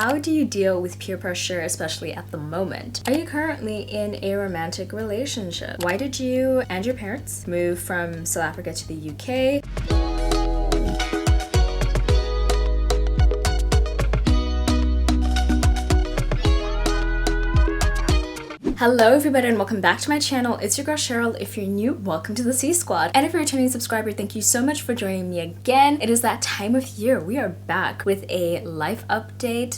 How do you deal with peer pressure, especially at the moment? Are you currently in a romantic relationship? Why did you and your parents move from South Africa to the UK? Hello everybody and welcome back to my channel. It's your girl Cheryl. If you're new, welcome to the C Squad. And if you're a returning subscriber, thank you so much for joining me again. It is that time of year. We are back with a life update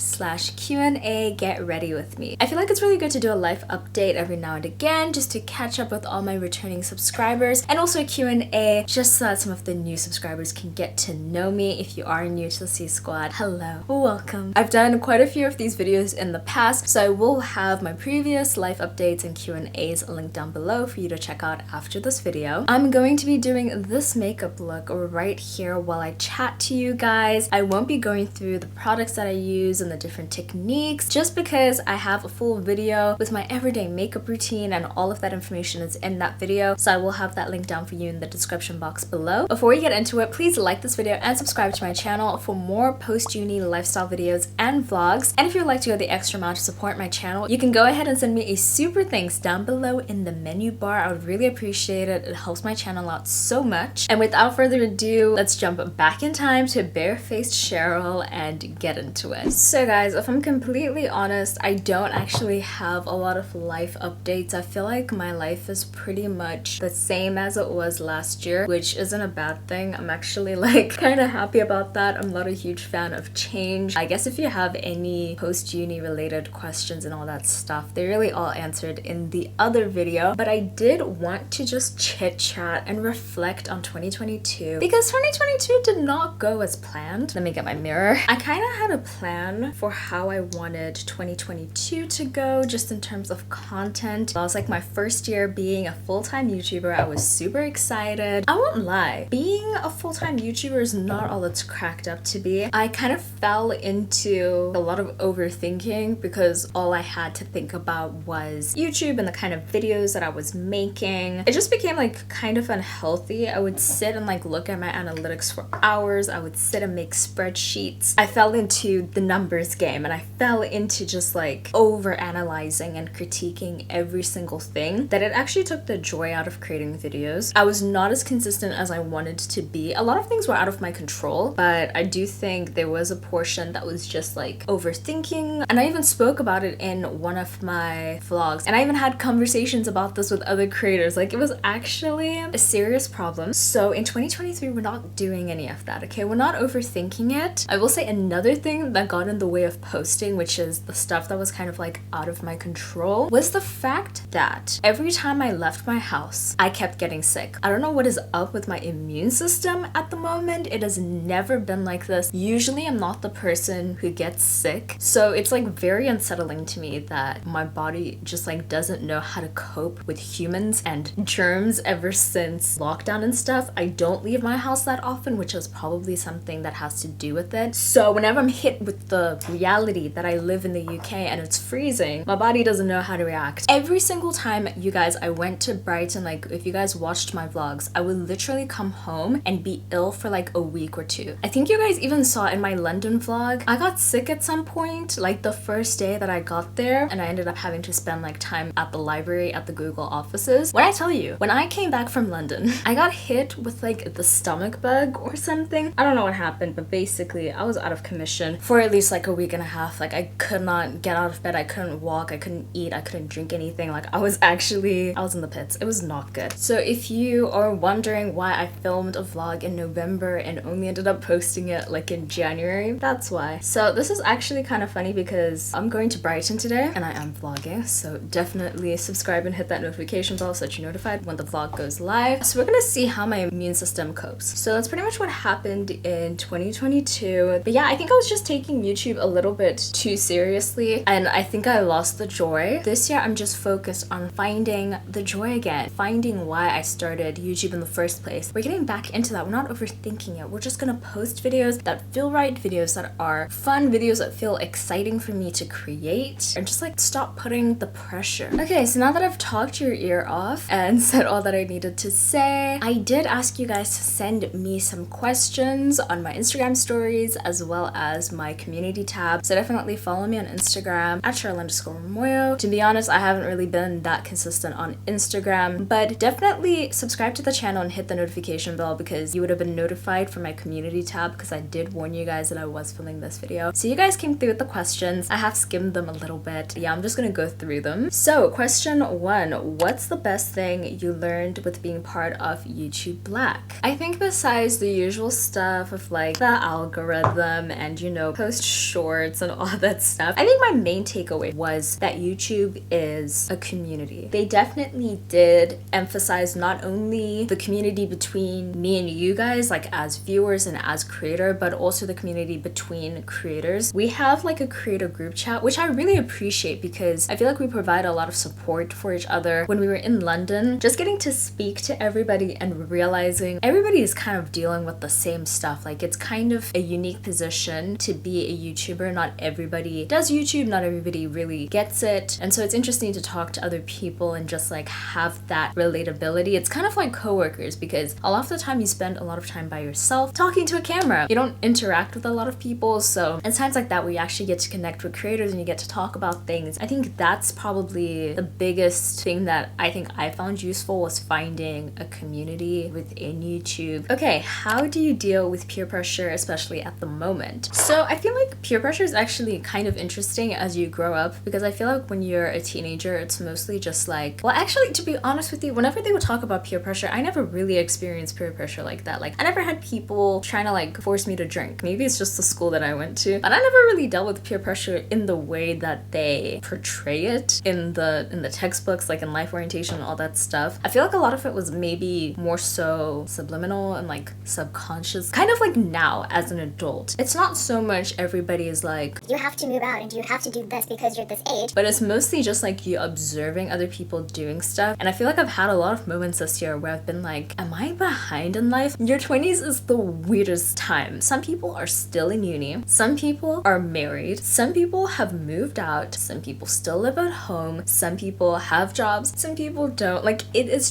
/ Q&A. Get ready with me. I feel like it's really good to do a life update every now and again just to catch up with all my returning subscribers, and also a Q&A just so that some of the new subscribers can get to know me. If you are new to the C Squad, hello, welcome. I've done quite a few of these videos in the past, so I will have my previous life updates and Q&As linked down below for you to check out after this video. I'm going to be doing this makeup look right here while I chat to you guys. I won't be going through the products that I use and the different techniques just because I have a full video with my everyday makeup routine and all of that information is in that video, so I will have that link down for you in the description box below. Before we get into it, please like this video and subscribe to my channel for more post-uni lifestyle videos and vlogs. And if you'd like to go the extra mile to support my channel, you can go ahead and send me a super thanks down below in the menu bar. I would really appreciate it. It helps my channel out so much. And without further ado, let's jump back in time to barefaced Cheryl and get into it. So guys, if I'm completely honest, I don't actually have a lot of life updates. I feel like my life is pretty much the same as it was last year, which isn't a bad thing. I'm actually like kind of happy about that. I'm not a huge fan of change. I guess if you have any post-uni related questions and all that stuff, they really all answered in the other video, but I did want to just chit chat and reflect on 2022 because 2022 did not go as planned. Let me get my mirror. I kind of had a plan for how I wanted 2022 to go just in terms of content. That was like my first year being a full-time YouTuber. I was super excited. I won't lie, being a full-time YouTuber is not all it's cracked up to be. I kind of fell into a lot of overthinking because all I had to think about was YouTube and the kind of videos that I was making. It just became like kind of unhealthy. I would sit and like look at my analytics for hours. I would sit and make spreadsheets. I fell into the numbers game and I fell into just like over analyzing and critiquing every single thing that it actually took the joy out of creating videos. I was not as consistent as I wanted to be. A lot of things were out of my control, but I do think there was a portion that was just like overthinking, and I even spoke about it in one of my vlogs, and I even had conversations about this with other creators. Like, it was actually a serious problem. So in 2023, we're not doing any of that, okay? We're not overthinking it. I will say another thing that got in the way of posting, which is the stuff that was kind of like out of my control, was the fact that every time I left my house, I kept getting sick. I don't know what is up with my immune system at the moment. It has never been like this. Usually I'm not the person who gets sick, so it's like very unsettling to me that my body just like doesn't know how to cope with humans and germs ever since lockdown and stuff. I don't leave my house that often, which is probably something that has to do with it. So whenever I'm hit with the reality that I live in the UK and it's freezing, my body doesn't know how to react. Every single time, you guys, I went to Brighton, like if you guys watched my vlogs, I would literally come home and be ill for like a week or two. I think you guys even saw in my London vlog, I got sick at some point, like the first day that I got there, and I ended up having to spend like time at the library at the Google offices. When I tell you, when I came back from London, I got hit with like the stomach bug or something. I don't know what happened, but basically I was out of commission for at least like a week and a half. Like, I could not get out of bed, I couldn't walk, I couldn't eat, I couldn't drink anything. Like, I was in the pits. It was not good. So if you are wondering why I filmed a vlog in November and only ended up posting it like in January, that's why. So this is actually kind of funny because I'm going to Brighton today and I am vlogging, so definitely subscribe and hit that notification bell so that you're notified when the vlog goes live. So we're gonna see how my immune system copes. So that's pretty much what happened in 2022. But yeah, I think I was just taking YouTube a little bit too seriously and I think I lost the joy. This year I'm just focused on finding the joy again, finding why I started YouTube in the first place. We're getting back into that. We're not overthinking it. We're just gonna post videos that feel right, videos that are fun, videos that feel exciting for me to create, and just like stop putting the pressure. Okay, so now that I've talked your ear off and said all that I needed to say, I did ask you guys to send me some questions on my Instagram stories as well as my community tab. So definitely follow me on Instagram at Cheryl_Moyo. To be honest, I haven't really been that consistent on Instagram, but definitely subscribe to the channel and hit the notification bell because you would have been notified from my community tab because I did warn you guys that I was filming this video. So you guys came through with the questions. I have skimmed them a little bit. Yeah, I'm just gonna go through them. So question 1, what's the best thing you learned with being part of YouTube Black? I think besides the usual stuff of like the algorithm and, you know, post shorts and all that stuff, I think my main takeaway was that YouTube is a community. They definitely did emphasize not only the community between me and you guys, like as viewers and as creator, but also the community between creators. We have like a creator group chat, which I really appreciate because I feel like we provide a lot of support for each other. When we were in London, just getting to speak to everybody and realizing everybody is kind of dealing with the same stuff. Like it's kind of a unique position to be a YouTuber. Not everybody does YouTube, not everybody really gets it. And so it's interesting to talk to other people and just like have that relatability. It's kind of like coworkers because a lot of the time you spend a lot of time by yourself talking to a camera. You don't interact with a lot of people. So it's times like that where you actually get to connect with creators and you get to talk about things. I think that's probably the biggest thing that I think I found useful was finding a community within YouTube. Okay, how do you deal with peer pressure, especially at the moment? So I feel like peer pressure is actually kind of interesting as you grow up because I feel like when you're a teenager, it's mostly just like, well, actually, to be honest with you, whenever they would talk about peer pressure, I never really experienced peer pressure like that. Like I never had people trying to like force me to drink. Maybe it's just the school that I went to, but I never really dealt with peer pressure in the way that they portray it in the textbooks, like in life orientation and all that stuff. I feel like a lot of it was maybe more so subliminal and like subconscious, kind of like now as an adult. It's not so much everybody is like, you have to move out and you have to do this because you're this age, but it's mostly just like you observing other people doing stuff. And I feel like I've had a lot of moments this year where I've been like, am I behind in life? Your 20s is the weirdest time. Some people are still in uni, some people are married, some people have moved out, some people still live at home, some people have jobs, some people don't. Like it is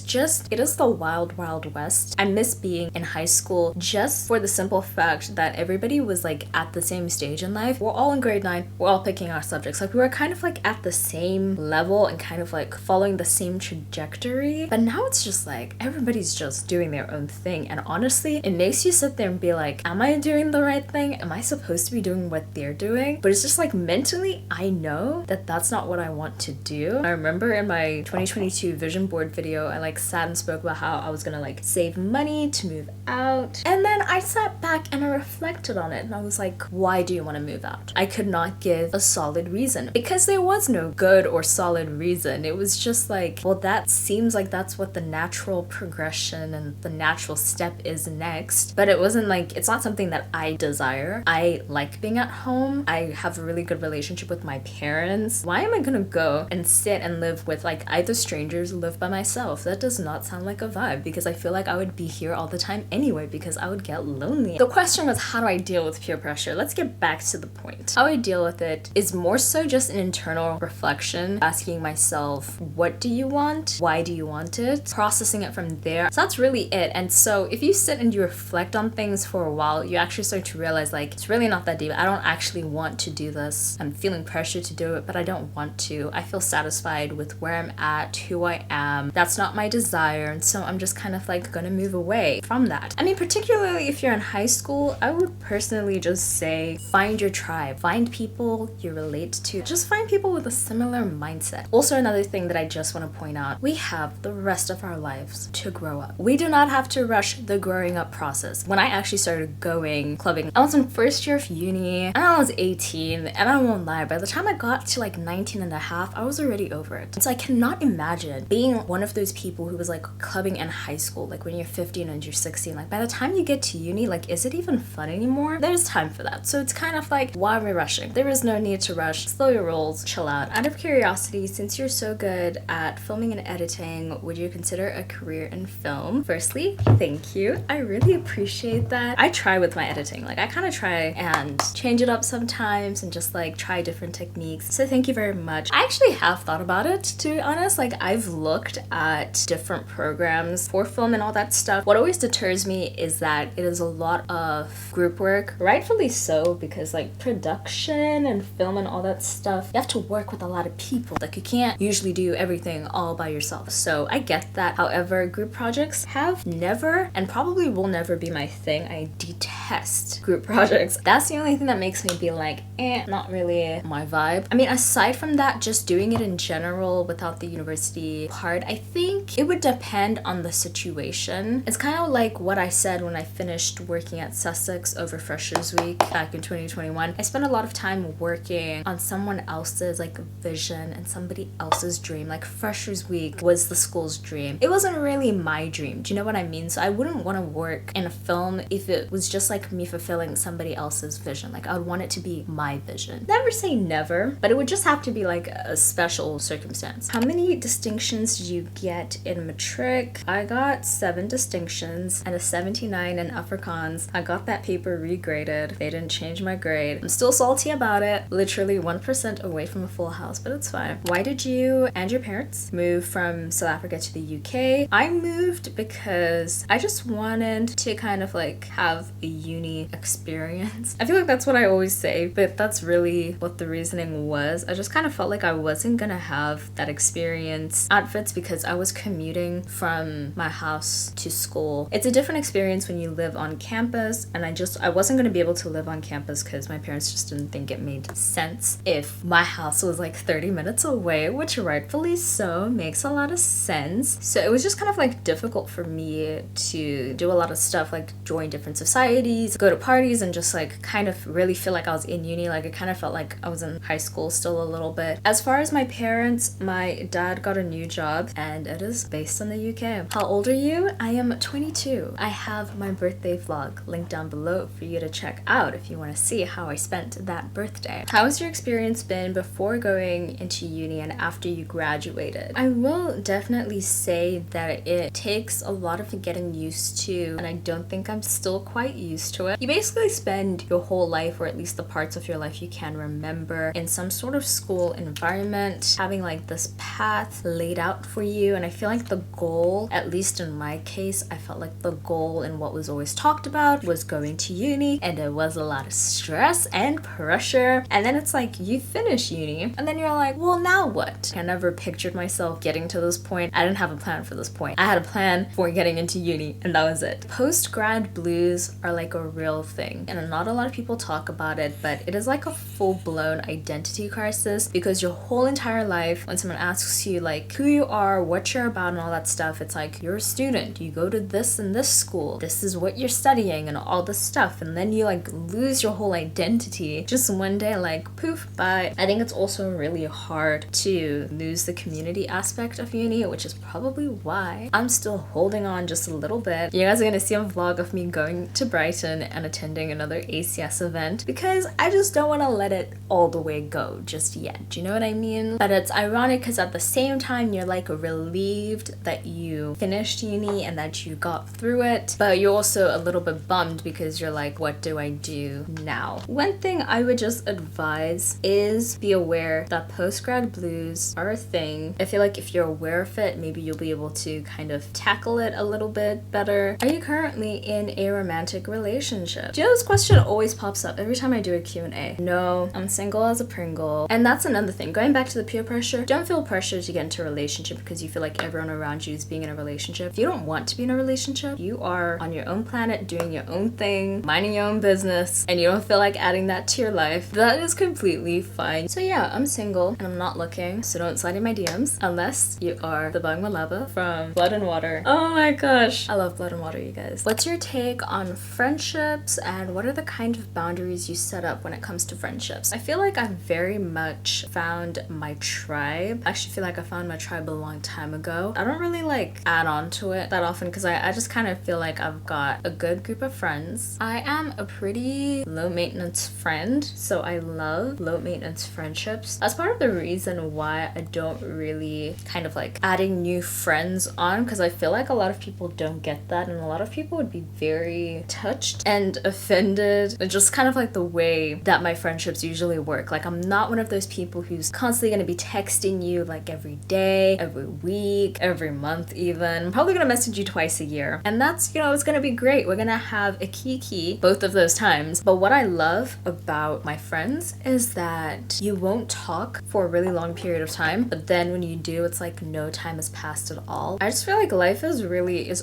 the wild west. I miss being in high school just for the simple fact that everybody was like at the same stage in life. We're all in grade 9, we're all picking our subjects. Like we were kind of like at the same level and kind of like following the same trajectory. But now it's just like everybody's just doing their own thing. And honestly, it makes you sit there and be like, am I doing the right thing? Am I supposed to be doing what they're doing? But it's just like mentally, I know that that's not what I want to do. I remember in my 2022 vision board video, I like sat and spoke about how I was gonna like save money to move out. And then I sat back and I reflected on it and I was like, why do you want to move out? I could not give a solid reason because there was no good or solid reason. It was just like, well, that seems like that's what the natural progression and the natural step is next. But it wasn't like, it's not something that I desire. I like being at home. I have a really good relationship with my parents. Why am I gonna go and sit and live with like either strangers or live by myself? That does not sound like a vibe because I feel like I would be here all the time anyway because I would get lonely. The question was, how do I deal with peer pressure? Let's get back to the point. How I deal with it is more so just an internal reflection, asking myself, what do you want? Why do you want it? Processing it from there. So that's really it. And so if you sit and you reflect on things for a while, you actually start to realize like, it's really not that deep. I don't actually want to do this. I'm feeling pressure to do it, but I don't want to. I feel satisfied with where I'm at, who I am. That's not my desire. And so I'm just kind of like gonna move away from that. I mean, particularly if you're in high school, I would personally just say, find your tribe. Find people you relate to. Just find people with a similar mindset. Also, another thing that I just want to point out, we have the rest of our lives to grow up. We do not have to rush the growing up process. When I actually started going clubbing, I was in first year of uni and I was 18, and I won't lie, by the time I got to like 19 and a half, I was already over it. And so I cannot imagine being one of those people who was like clubbing in high school, like when you're 15 and you're 16, like by the time you get to uni, like is it even fun anymore? There's time for that. So it's kind of like, why are we rushing? There is no need to rush. Slow your rolls, chill out. Out of curiosity, since you're so good at filming and editing, would you consider a career in film? Firstly, thank you. I really appreciate that. I try with my editing. Like I kind of try and change it up sometimes and just like try different techniques. So thank you very much. I actually actually have thought about it, to be honest. Like, I've looked at different programs for film and all that stuff. What always deters me is that it is a lot of group work, rightfully so, because like production and film and all that stuff, you have to work with a lot of people. Like, you can't usually do everything all by yourself. So I get that. However, group projects have never and probably will never be my thing. I detest group projects. That's the only thing that makes me be like, not really my vibe. I mean, aside from that, just doing it in general without the university part, I think it would depend on the situation. It's kind of like what I said when I finished working at Sussex over Freshers Week back in 2021. I spent a lot of time working on someone else's like vision and somebody else's dream. Like, Freshers Week was the school's dream. It wasn't really my dream. Do you know what I mean? So I wouldn't want to work in a film if it was just like me fulfilling somebody else's vision. Like, I would want it to be my vision. Never say never, but it would just have to be like a special circumstance. How many distinctions did you get in matric? I got 7 distinctions and a 79 in Afrikaans. I got that paper regraded. They didn't change my grade. I'm still salty about it. Literally 1% away from a full house, but it's fine. Why did you and your parents move from South Africa to the UK? I moved because I just wanted to kind of like have a uni experience. I feel like that's what I always say, but that's really what the reasoning was. I just kind of felt like I wasn't gonna have that experience at FITS because I was commuting from my house to school. It's a different experience when you live on campus, and I wasn't gonna be able to live on campus because my parents just didn't think it made sense if my house was like 30 minutes away, which rightfully so makes a lot of sense. So it was just kind of like difficult for me to do a lot of stuff, like join different societies, go to parties, and just like kind of really feel like I was in uni. Like, it kind of felt like I was in high school still a little bit. As far as my parents, my dad got a new job and it is based in the UK. How old are you? I am 22. I have my birthday vlog linked down below for you to check out if you want to see how I spent that birthday. How has your experience been before going into uni and after you graduated? I will definitely say that it takes a lot of getting used to, and I don't think I'm still quite used to it. You basically spend your whole life, or at least the parts of your life you can remember, in some sort of school environment, having like this path laid out for you. And I feel like the goal, at least in my case, I felt like the goal and what was always talked about was going to uni, and it was a lot of stress and pressure. And then it's like you finish uni and then you're like, well, now what? I never pictured myself getting to this point. I didn't have a plan for this point. I had a plan for getting into uni, and that was it. Post-grad blues are like a real thing, and not a lot of people talk about it, but it is like a full-blown identity crisis, because your whole entire life, when someone asks you like who you are, what you're about, and all that stuff, it's like, you're a student, you go to this and this school, this is what you're studying, and all this stuff, and then you like lose your whole identity just one day, like poof, bye. I think it's also really hard to lose the community aspect of uni, which is probably why I'm still holding on just a little bit. You guys are gonna see a vlog of me going to Brighton and attending another ACS event, because I just don't want to let it all the way go just yet. Do you know what I mean? But it's ironic because at the same time you're like relieved that you finished uni and that you got through it, but you're also a little bit bummed because you're like, what do I do now? One thing I would just advise is be aware that post-grad blues are a thing. I feel like if you're aware of it, maybe you'll be able to kind of tackle it a little bit better. Are you currently in a romantic relationship? Do you know this question always pops up every time I do a Q&A? No, I'm single as a Pringle. And that's another thing. Going back to the peer pressure, don't feel pressure to get into a relationship because you feel like everyone around you is being in a relationship. If you don't want to be in a relationship, you are on your own planet, doing your own thing, minding your own business, and you don't feel like adding that to your life, that is completely fine. So yeah, I'm single and I'm not looking, so don't slide in my DMs unless you are the Bang Malaba from Blood and Water. Oh my gosh, I love Blood and Water, you guys. What's your take on friendships, and what are the kind of boundaries you set up when it comes to friendships? I feel like I've very much found my tribe. I actually feel like I found my tribe a long time ago. I don't really like add on to it that often because I just kind of feel like I've got a good group of friends. I am a pretty low maintenance friend, so I love low maintenance friendships. That's part of the reason why I don't really kind of like adding new friends on, because I feel like a lot of people don't get that, and a lot of people would be very touched and offended. It's just kind of like the way that my friendships usually work. Like, I'm not one of those people who's constantly gonna be texting you like every day, every week, every month even. I'm probably gonna message you twice a year. And that's, you know, it's gonna be great. We're gonna have a kiki both of those times. But what I love about my friends is that you won't talk for a really long period of time, but then when you do, it's like no time has passed at all. I just feel like life is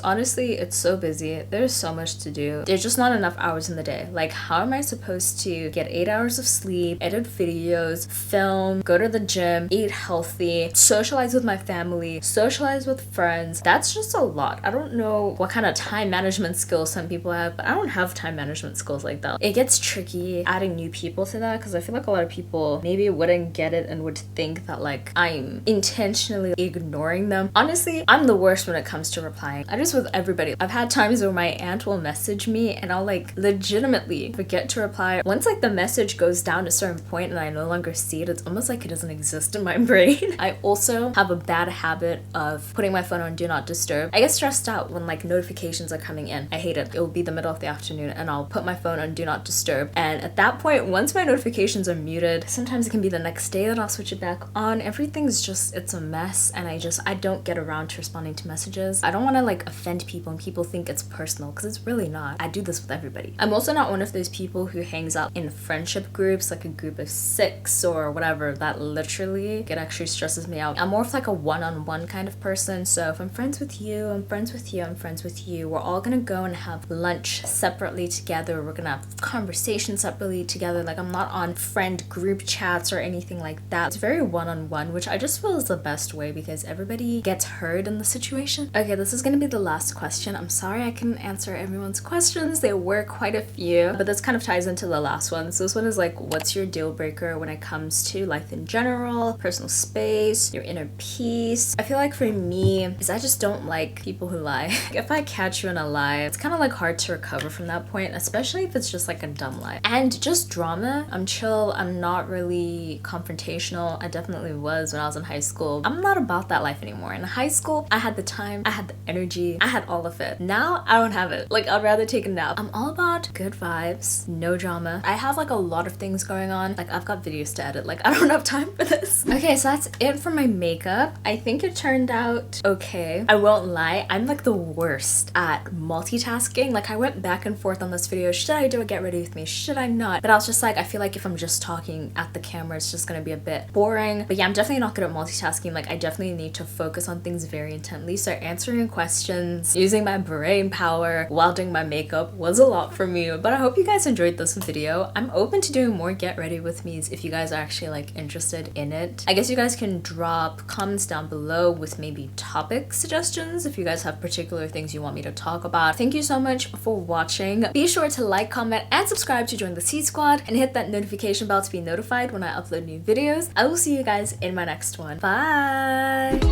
honestly, it's so busy. There's so much to do. There's just not enough hours in the day. Like, how am I supposed to get 8 hours of sleep, edit videos, film, go to the gym, eat healthy, socialize with my family, socialize with friends? That's just a lot. I don't know what kind of time management skills some people have, but I don't have time management skills like that. It gets tricky adding new people to that because I feel like a lot of people maybe wouldn't get it and would think that like I'm intentionally ignoring them. Honestly, I'm the worst when it comes to replying. I just with everybody. I've had times where my aunt will message me and I'll like legitimately forget to reply. Once like the message goes down a certain point and I no longer see it, it's almost like it doesn't exist in my brain. I also have a bad habit of putting my phone on do not disturb. I get stressed out when like notifications are coming in. I hate it. It will be the middle of the afternoon and I'll put my phone on do not disturb. And at that point, once my notifications are muted, sometimes it can be the next day that I'll switch it back on. Everything's just, it's a mess and I don't get around to responding to messages. I don't want to like offend people and people think it's personal because it's really not. I do this with everybody. I'm also not one of those people who hangs out in friendship groups, like a group of 6 or whatever. That literally, it actually stresses me out. I'm more of like a one-on-one kind of person. So if I'm friends with you, I'm friends with you, I'm friends with you, we're all gonna go and have lunch separately together. We're gonna have conversations separately together. Like, I'm not on friend group chats or anything like that. It's very one-on-one, which I just feel is the best way because everybody gets heard in the situation. Okay, this is gonna be the last question. I'm sorry I couldn't answer everyone's questions. There were quite a few, but this kind of ties into the last one. So this one is like, what's your deal breaker when it comes to life in general, personal space, your inner peace? I feel like for me is I just don't like people who lie. If I catch you in a lie, it's kind of like hard to recover from that point, especially if it's just like a dumb lie. And just drama, I'm chill. I'm not really confrontational. I definitely was when I was in high school. I'm not about that life anymore. In high school, I had the time, I had the energy, I had all of it. Now I don't have it. Like, I'd rather take a nap. I'm all about good vibes, no drama. I have like a lot of things going on. Like, I've got videos to edit. Like, I don't have time for this. Okay, so that's it for my makeup. I think it turned out okay. I won't lie, I'm like the worst at multitasking. Like, I went back and forth on this video. Should I do a get ready with me? Should I not? But I was just like, I feel like if I'm just talking at the camera, it's just gonna be a bit boring. But yeah, I'm definitely not good at multitasking. Like, I definitely need to focus on things very intently. So answering questions, using my brain power while doing my makeup was a lot for me. But I hope you guys enjoyed this video. I'm open to doing more get ready with me's if you guys are actually like interested in it. I guess you guys can drop comments down below with maybe topic suggestions if you guys have particular things you want me to talk about. Thank you so much for watching. Be sure to like, comment, and subscribe to join the C Squad and hit that notification bell to be notified when I upload new videos. I will see you guys in my next one. Bye!